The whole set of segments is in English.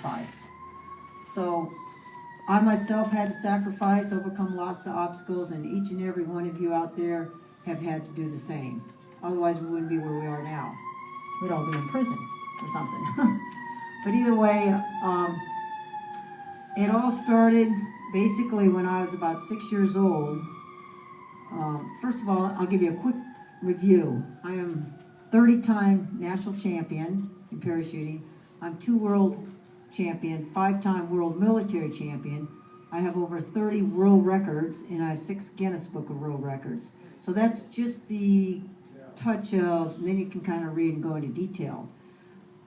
sacrifice. So I myself had to sacrifice, overcome lots of obstacles, and each and every one of you out there have had to do the same. Otherwise, we wouldn't be where we are now. We'd all be in prison or something. But either way, it all started basically when I was about 6 years old. First of all, I'll give you a quick review. I am 30-time national champion in parachuting. I'm 2 world champion, 5-time world military champion. I have over 30 world records, and I have 6 Guinness Book of World Records. So that's just the touch of, and then you can kind of read and go into detail.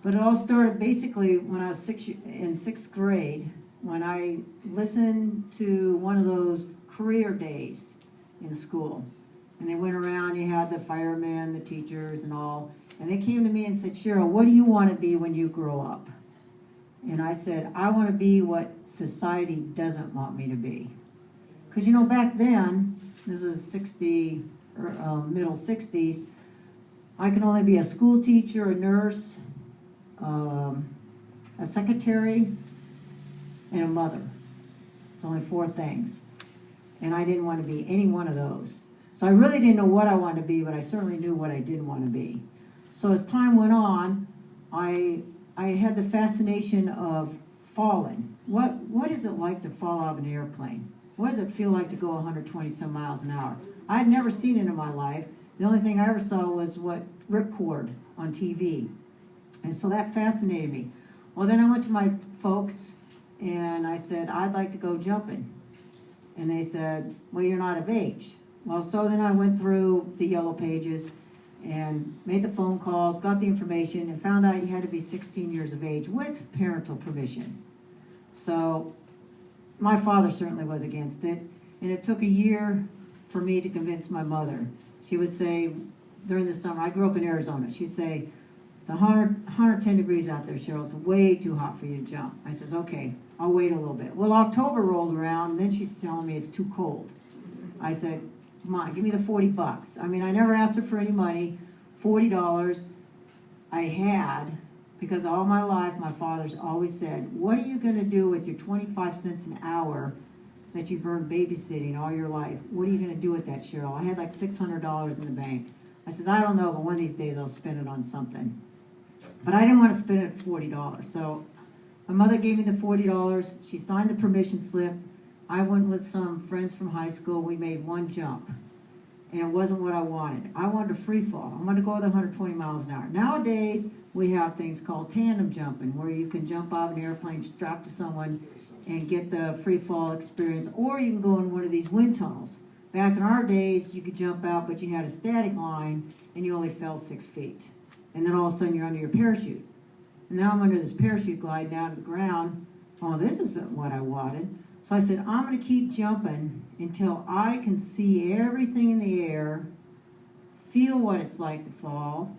But it all started basically when I was in 6th grade, when I listened to one of those career days in school. And they went around, you had the firemen, the teachers, and all. And they came to me and said, Cheryl, what do you want to be when you grow up? And I said, I want to be what society doesn't want me to be. Because, you know, back then, this was middle 60s, I could only be a school teacher, a nurse, a secretary, and a mother. It's only 4 things. And I didn't want to be any one of those. So I really didn't know what I wanted to be, but I certainly knew what I didn't want to be. So as time went on, I had the fascination of falling. What is it like to fall out of an airplane? What does it feel like to go 120 some miles an hour? I had never seen it in my life. The only thing I ever saw was what ripcord on TV. And so that fascinated me. Well, then I went to my folks and I said, I'd like to go jumping. And they said, well, you're not of age. Well, so then I went through the yellow pages and made the phone calls, got the information, and found out you had to be 16 years of age with parental permission. So my father certainly was against it, and it took a year for me to convince my mother. She would say, during the summer, I grew up in Arizona, she'd say, it's 110 degrees out there, Cheryl, it's way too hot for you to jump. I said, okay, I'll wait a little bit. Well, October rolled around, and then she's telling me it's too cold. I said, come on, give me the 40 bucks. I mean, I never asked her for any money. $40 I had, because all my life my father's always said, what are you going to do with your 25 cents an hour that you've earned babysitting all your life? What are you going to do with that, Cheryl? I had like $600 in the bank. I says, I don't know, but one of these days I'll spend it on something. But I didn't want to spend it at $40. So my mother gave me the $40. She signed the permission slip. I went with some friends from high school. We made 1 jump. And it wasn't what I wanted. I wanted a free fall. I wanted to go with 120 miles an hour. Nowadays, we have things called tandem jumping, where you can jump out of an airplane strapped to someone and get the free fall experience, or you can go in one of these wind tunnels. Back in our days, you could jump out, but you had a static line, and you only fell 6 feet. And then all of a sudden, you're under your parachute. And now I'm under this parachute glide down to the ground. Oh, this isn't what I wanted. So I said, I'm going to keep jumping until I can see everything in the air, feel what it's like to fall,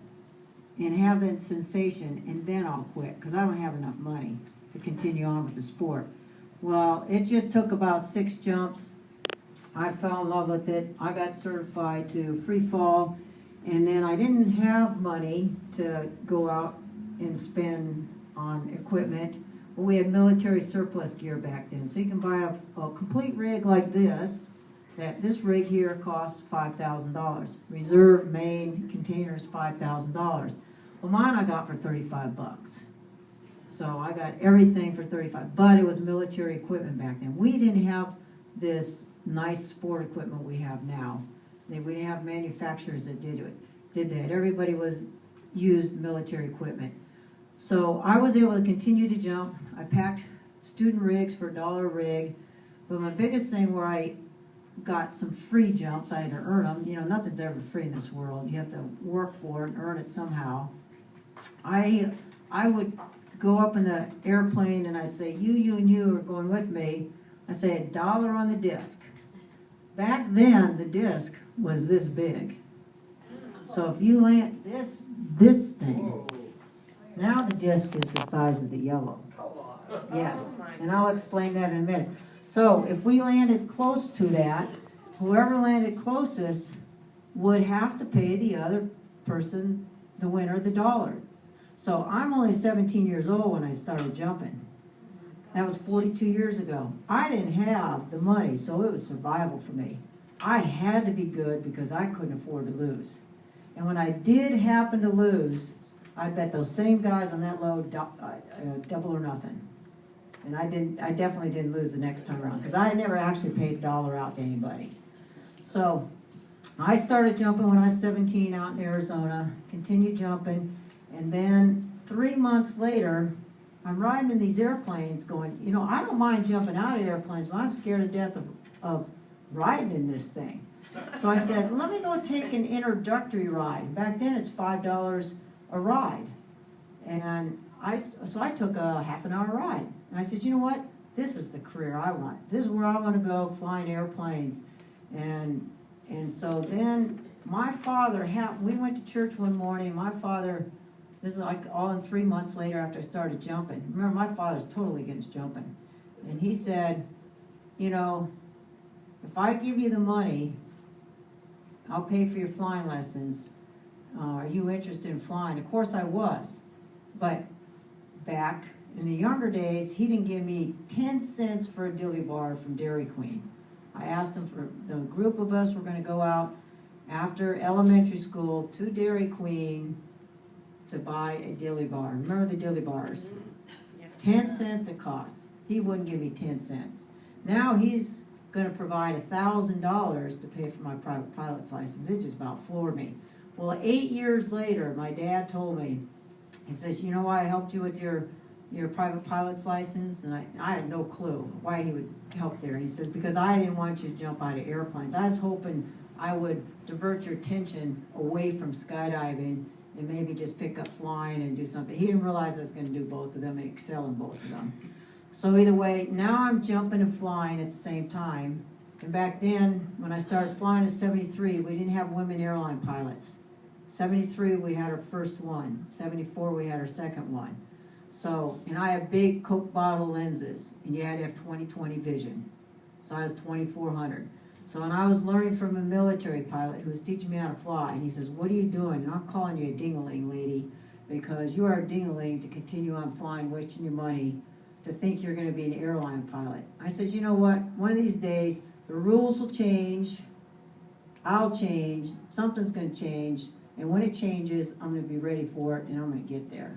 and have that sensation, and then I'll quit, because I don't have enough money to continue on with the sport. Well, it just took about 6 jumps. I fell in love with it. I got certified to free fall, and then I didn't have money to go out and spend on equipment. But we had military surplus gear back then. So you can buy a complete rig like this. This rig here costs $5,000. Reserve, main, containers, $5,000. Well, mine I got for 35 bucks. So I got everything for 35, but it was military equipment back then. We didn't have this nice sport equipment we have now. We didn't have manufacturers that did that. Everybody used military equipment. So I was able to continue to jump. I packed student rigs for $1 a rig. But my biggest thing where I got some free jumps, I had to earn them. You know, nothing's ever free in this world. You have to work for it and earn it somehow. I would go up in the airplane and I'd say, you and you are going with me. I say $1 on the disc. Back then, the disc was this big. So if you land this thing, now the disc is the size of the yellow. Yes, and I'll explain that in a minute. So if we landed close to that, whoever landed closest would have to pay the other person, the winner, the $1. So I'm only 17 years old when I started jumping. That was 42 years ago. I didn't have the money, so it was survival for me. I had to be good because I couldn't afford to lose. And when I did happen to lose, I bet those same guys on that load double or nothing. And I definitely didn't lose the next time around because I never actually paid a dollar out to anybody. So I started jumping when I was 17 out in Arizona, continued jumping, and then 3 months later, I'm riding in these airplanes going, you know, I don't mind jumping out of airplanes, but I'm scared to death of riding in this thing. So I said, let me go take an introductory ride. Back then it's $5 a ride. And so I took a half an hour ride. And I said, you know what? This is the career I want. This is where I want to go, flying airplanes. And so then my father, we went to church one morning. My father, this is like all in 3 months later after I started jumping. Remember, my father's totally against jumping. And he said, you know, if I give you the money, I'll pay for your flying lessons. Are you interested in flying? Of course I was. But back in the younger days, he didn't give me 10 cents for a dilly bar from Dairy Queen. I asked him for, the group of us were going to go out after elementary school to Dairy Queen to buy a dilly bar. Remember the dilly bars? 10 cents it cost. He wouldn't give me 10 cents. Now he's going to provide $1,000 to pay for my private pilot's license. It just about floored me. Well, 8 years later, my dad told me, he says, you know why I helped you with your private pilot's license? And I had no clue why he would help there. And he says, because I didn't want you to jump out of airplanes. I was hoping I would divert your attention away from skydiving and maybe just pick up flying and do something. He didn't realize I was going to do both of them and excel in both of them. So either way, now I'm jumping and flying at the same time. And back then, when I started flying in '73, we didn't have women airline pilots. '73, we had our first one. '74, we had our second one. So, and I have big Coke bottle lenses, and you had to have 20/20 vision. So I was 2400. So when I was learning from a military pilot who was teaching me how to fly, and he says, what are you doing? And I'm calling you a ding-a-ling, lady, because you are a ding-a-ling to continue on flying, wasting your money, to think you're going to be an airline pilot. I said, you know what? One of these days, the rules will change, I'll change, something's going to change, and when it changes, I'm going to be ready for it, and I'm going to get there.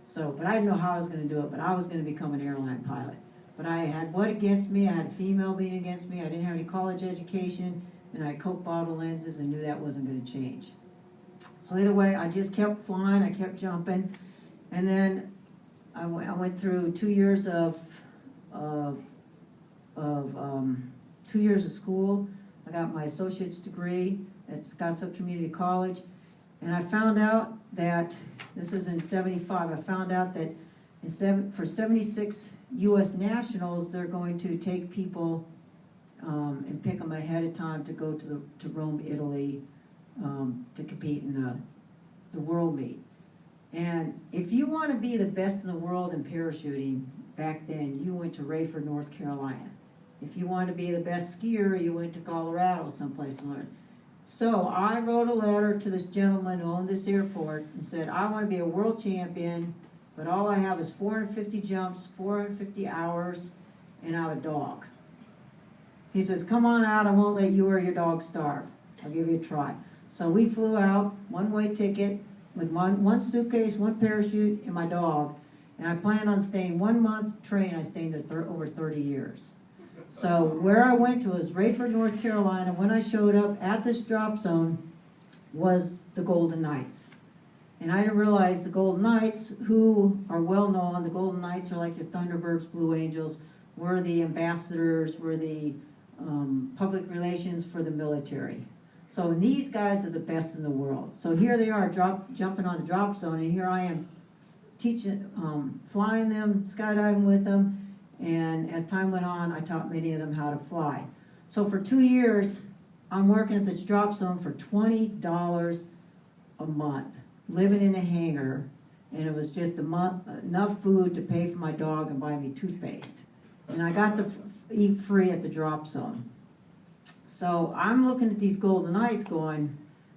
So, but I didn't know how I was going to do it, but I was going to become an airline pilot. But I had what against me? I had a female being against me. I didn't have any college education, and I had Coke bottle lenses and knew that wasn't going to change. So either way, I just kept flying, I kept jumping, and then I went through 2 years of 2 years of school. I got my associate's degree at Scottsdale Community College, and I found out that, this is in '75, I found out that for 76 U.S. nationals, they're going to take people and pick them ahead of time to go to Rome, Italy, to compete in the world meet. And if you want to be the best in the world in parachuting, back then, you went to Rayford, North Carolina. If you wanted to be the best skier, you went to Colorado, someplace to learn. So I wrote a letter to this gentleman who owned this airport and said, I want to be a world champion, but all I have is 450 jumps, 450 hours, and I have a dog. He says, come on out, I won't let you or your dog starve. I'll give you a try. So we flew out, one-way ticket, with one suitcase, one parachute, and my dog. And I planned on staying 1 month train. I stayed there over 30 years. So where I went to was Rayford, North Carolina. When I showed up at this drop zone was the Golden Knights. And I didn't realize the Golden Knights, who are well known, the Golden Knights are like your Thunderbirds, Blue Angels, were the ambassadors, were the public relations for the military. So these guys are the best in the world. So here they are jumping on the drop zone, and here I am teaching, flying them, skydiving with them, and as time went on, I taught many of them how to fly. So for 2 years, I'm working at this drop zone for $20 a month, living in a hangar, and it was just enough food to pay for my dog and buy me toothpaste. And I got to eat free at the drop zone. So I'm looking at these Golden Knights going,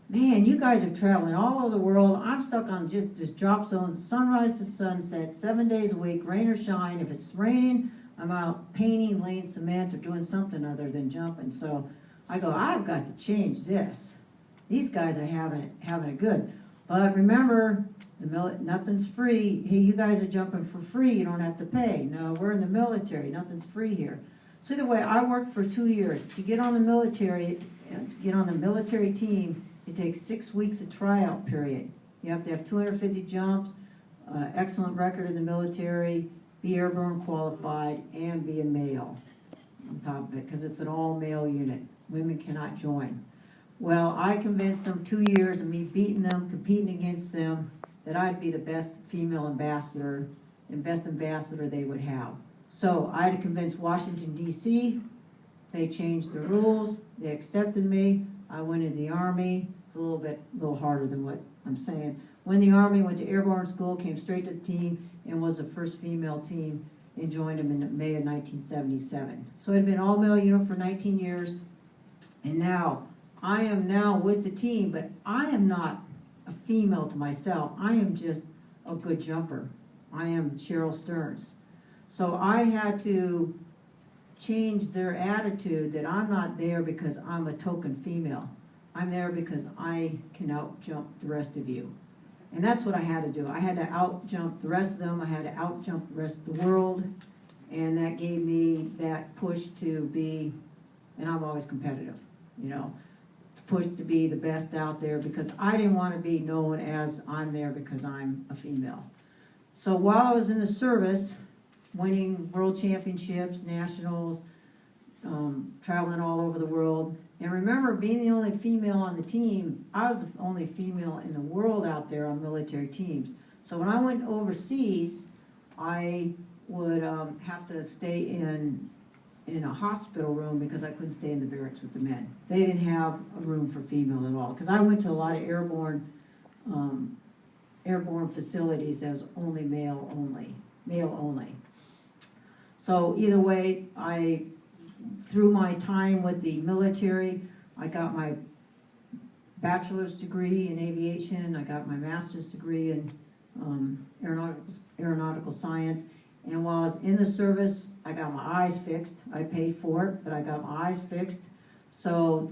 man, you guys are traveling all over the world. I'm stuck on just this drop zone, sunrise to sunset, 7 days a week, rain or shine. If it's raining, I'm out painting, laying cement, or doing something other than jumping. So I go, I've got to change this. These guys are having it good. But remember, nothing's free. Hey, you guys are jumping for free. You don't have to pay. No, we're in the military. Nothing's free here. So either way, I worked for 2 years. To get on the military team, it takes 6 weeks of tryout period. You have to have 250 jumps, excellent record in the military, be airborne qualified, and be a male on top of it, because it's an all-male unit. Women cannot join. Well, I convinced them 2 years of me beating them, competing against them, that I'd be the best female ambassador and best ambassador they would have. So I had to convince Washington, D.C. They changed the rules. They accepted me. I went in the Army. It's a little harder than what I'm saying. Went in the Army, went to airborne school, came straight to the team, and was the first female team, and joined them in May of 1977. So I'd been all-male unit for 19 years, and now I am now with the team, but I am not a female to myself. I am just a good jumper. I am Cheryl Sterns. So I had to change their attitude that I'm not there because I'm a token female. I'm there because I can out-jump the rest of you. And that's what I had to do. I had to out-jump the rest of them. I had to out-jump the rest of the world. And that gave me that push to be, and I'm always competitive, you know, to push to be the best out there, because I didn't want to be known as I'm there because I'm a female. So while I was in the service, winning world championships, nationals, traveling all over the world. And remember, being the only female on the team, I was the only female in the world out there on military teams. So when I went overseas, I would have to stay in a hospital room because I couldn't stay in the barracks with the men. They didn't have a room for female at all, because I went to a lot of airborne facilities that was only male only. So either way, through my time with the military, I got my bachelor's degree in aviation, I got my master's degree in aeronautical science, and while I was in the service, I got my eyes fixed. I paid for it, but I got my eyes fixed. So